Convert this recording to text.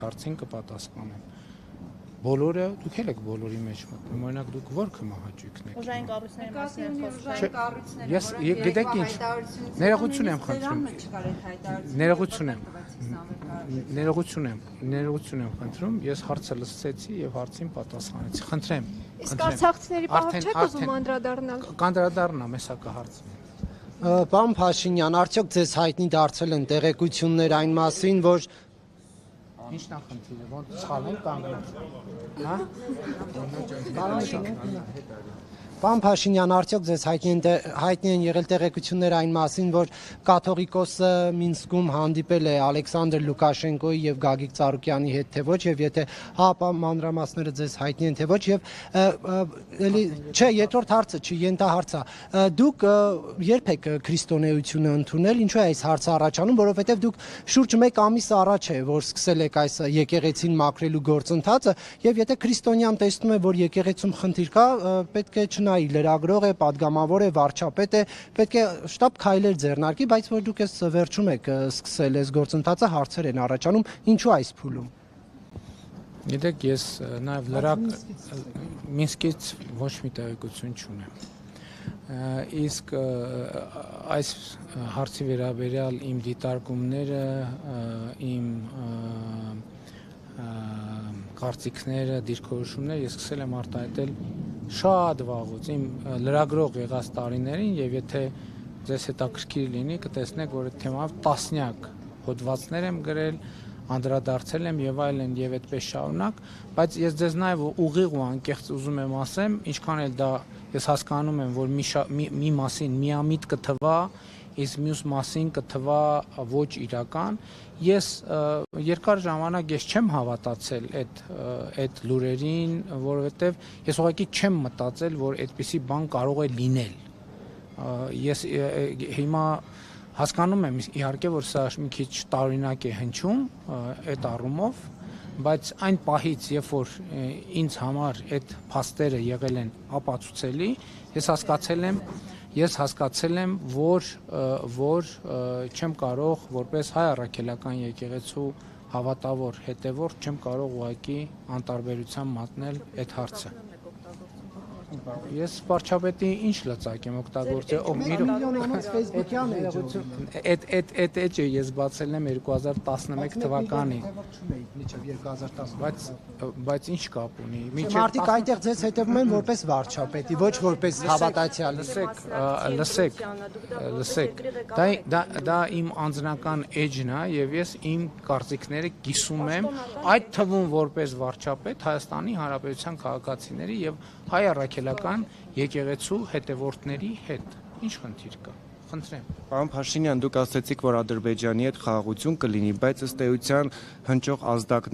Հարցին կպատասխանեմ։ Բոլորը դուք եք բոլորի մեջ մտնում, օրինակ դուք որ կմահաճույքն եք։ Ուժային կառույցների մասին են խոսում։ Ես գիտեք ինչ, ներողություն եմ խնդրում։ Ներողություն եմ խնդրում, ես հարցը լսեցի եւ հարցին պատասխանեցի։ Խնդրեմ։ Իսկ արցախցիների պահով չեք ուզում անդրադառնալ։ Կանդրադառնամ, հեսա կհարցնեմ։ Պարոն Փաշինյան, արդյոք ձեզ հայտնի դարձել են տեղեկություններ այն մասին, որ Ինչն է խնդիրը, ոնց սխալ են կանգնած։ Հա? Պարոն Փաշինյան, արդյոք ձեզ հայտնի են եղել տեղեկություններ այն մասին, որ կաթողիկոսը Մինսկում հանդիպել է Ալեքսանդր Լուկաշենկոյի եւ Գագիկ Ծառուկյանի հետ, թե ոչ, եւ եթե հա, մանրամասները ձեզ հայտնի են, թե ոչ, եւ չէ, երկրորդ հարցը չի, ենթահարցա։ Դուք երբ եք քրիստոնեությունը ընդունել, ինչու է այս հարցը առաջանում, որովհետեւ դուք շուրջ 1 ամիս առաջ է, որ սկսել եք այս եկեղեցին մաքրելու գործընթացը, եւ եթե քրիստոնյան տեսնում է, որ եկեղեցում խնդիր կա, պետք է լրագրող է, падգամավոր է, վարչապետ է, պետք է շտապ քայլեր ձեռնարկի, բայց որ դուք այս վերջում եք սկսել այս գործընթացը, հարցեր են առաջանում, ինչու այս փուլում։ Գիտեք, ես նաև Մինսկից ոչ մի տեղեկություն չունեմ։ Իսկ այս հարցի վերաբերյալ իմ դիտարկումները, իմ կարծիքները, դիրքորոշումները ես սկսել եմ արտահայտել շատ վաղուց իմ լրագրող եղած տարիներին եւ եթե ձեզ հետաքրքիր լինի կտեսնեք որ այդ թեմայով տասնյակ հոդվածներ եմ գրել, անդրադարձել եմ եւ այլն եւ այդպես շարունակ, բայց ես ձեզ նաեւ ուղիղ ու անկեղծ ուզում եմ ասեմ, ինչքան էլ դա ես հասկանում եմ որ մի մասին միամիտ կթվա, իսկ մյուս մասին կթվա ոչ իրական, ես երկար ժամանակ ես չեմ հավատացել այդ լուրերին, որովհետև ես ուղղակի չեմ մտածել, որ այդպիսի բան կարող է լինել։ Ես հիմա հասկանում եմ իհարկե, որ սա մի քիչ տարօրինակ է հնչում այդ առումով, բայց այն պահից, երբ որ ինձ համար այդ փաստերը եղել են ապացուցելի, ես հասկացել եմ, որ չեմ կարող որպես հայ առաքելական եկեղեցու հավատավոր հետևորդ չեմ կարող ուղղակի անտարբերության մատնել այդ հարցը։ Ես վարչապետի ինչ լծակ եմ օգտագործել, այդ էջը ես բացել եմ 2011 թվականին, բայց ինչ կապ ունի։ Մարդիկ այնտեղ ձեզ հետևում են որպես վարչապետի, ոչ որպես հավատացյալ։ Լսեք, դա իմ անձնական էջն է եւ ես իմ կարծիքները կիսում եմ, այդ թվում որպես վարչապետ Հայաստանի Հանրապետության քաղաքացիների եւ հայ առաքելական եկեղեցու հետևորդների հետ։ Ինչ խնդիր կա։ Խնդրեմ։ Պարոն Փաշինյան, դուք ասացիք, որ Ադրբեջանի հետ խաղաղություն կլինի, բայց ըստ էության հնչող ազդակներ